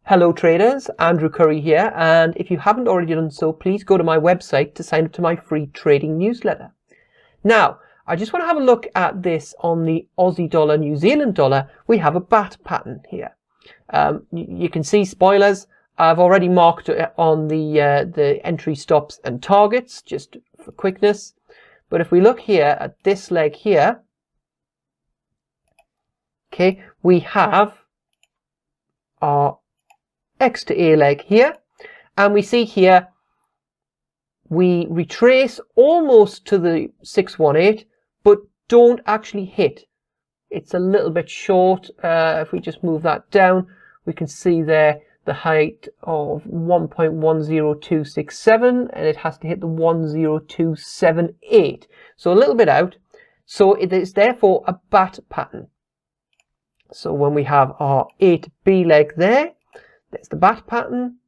Hello traders, Andrew Curry here, and if you haven't already done so, please go to my website to sign up to my free trading newsletter. Now, I just want to have a look at this on the Aussie dollar, New Zealand dollar. We have a bat pattern here. You can see spoilers. I've already marked it on the entry stops and targets just for quickness. But if we look here at this leg here, okay, we have our X to A leg here, and we see here we retrace almost to the 618 but don't actually hit. It's a little bit short. If we just move that down, we can see there the height of 1.10267 and it has to hit the 10278, so a little bit out. So it is therefore a bat pattern. So when we have our A to B leg there, there's the bat pattern.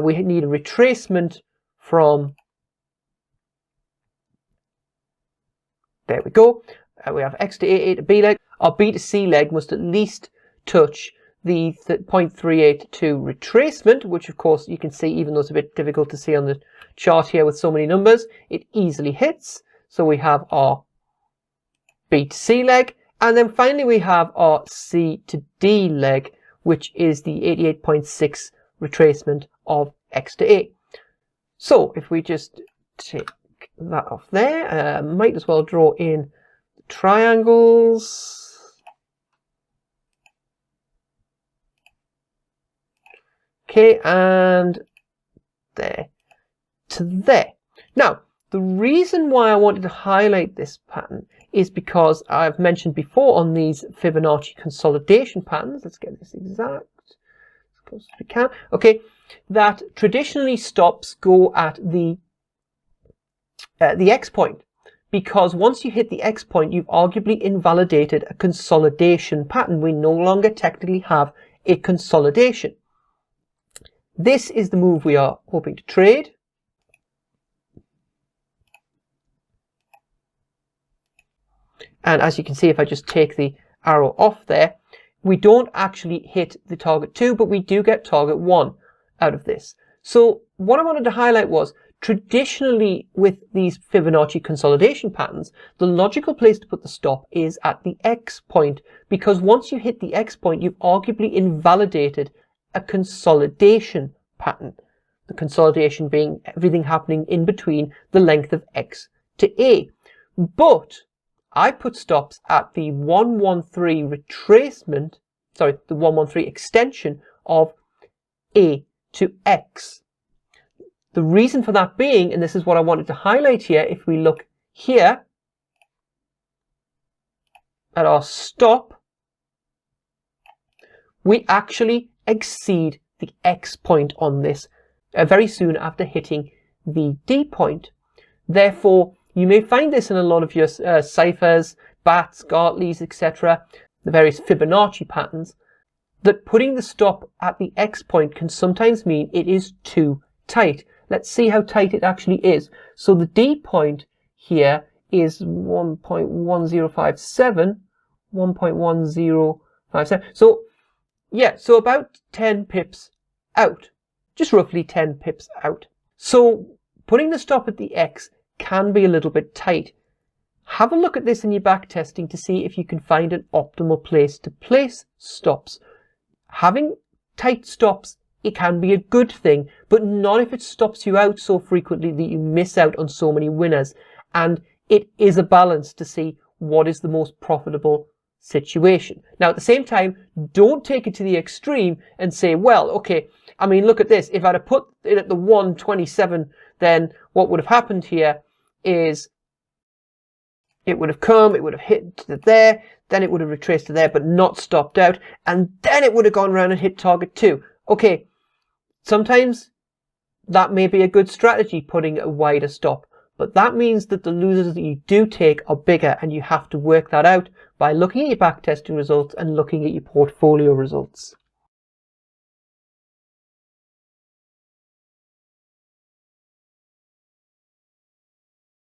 We need a retracement from, there we go. We have X to A, A to B leg. Our B to C leg must at least touch the 0.382 retracement, which of course you can see, even though it's a bit difficult to see on the chart here with so many numbers, it easily hits. So we have our B to C leg. And then finally we have our C to D leg, which is the 88.6 retracement of X to A. So if we just take that off there, might as well draw in the triangles. Okay, and there to there. Now, the reason why I wanted to highlight this pattern is because I've mentioned before on these Fibonacci consolidation patterns, let's get this exact as close as we can, okay, that traditionally stops go at the X point, because once you hit the X point, you've arguably invalidated a consolidation pattern. We no longer technically have a consolidation. This is the move we are hoping to trade. And as you can see, if I just take the arrow off there, we don't actually hit the target 2, but we do get target 1 out of this. So what I wanted to highlight was, traditionally with these Fibonacci consolidation patterns, the logical place to put the stop is at the X point, because once you hit the X point, you've arguably invalidated a consolidation pattern. The consolidation being everything happening in between the length of X to A. But I put stops at the 113 retracement, sorry, the 113 extension of A to X. The reason for that being, and this is what I wanted to highlight here, if we look here at our stop, we actually exceed the X point on this very soon after hitting the D point. Therefore, you may find this in a lot of your ciphers, bats, Gartleys, etc., the various Fibonacci patterns, that putting the stop at the X point can sometimes mean it is too tight. Let's see how tight it actually is. So the D point here is 1.1057, 1.1057. So yeah, so about 10 pips out, just roughly 10 pips out. So putting the stop at the X can be a little bit tight. Have a look at this in your back testing to see if you can find an optimal place to place stops. Having tight stops, it can be a good thing, but not if it stops you out so frequently that you miss out on so many winners. And it is a balance to see what is the most profitable situation. Now, at the same time, don't take it to the extreme and say, well, okay, I mean, look at this. If I'd have put it at the 127, then what would have happened here is it would have come, it would have hit to there, then it would have retraced to there, but not stopped out, and then it would have gone around and hit target 2. Okay, sometimes that may be a good strategy, putting a wider stop, but that means that the losers that you do take are bigger, and you have to work that out by looking at your backtesting results and looking at your portfolio results.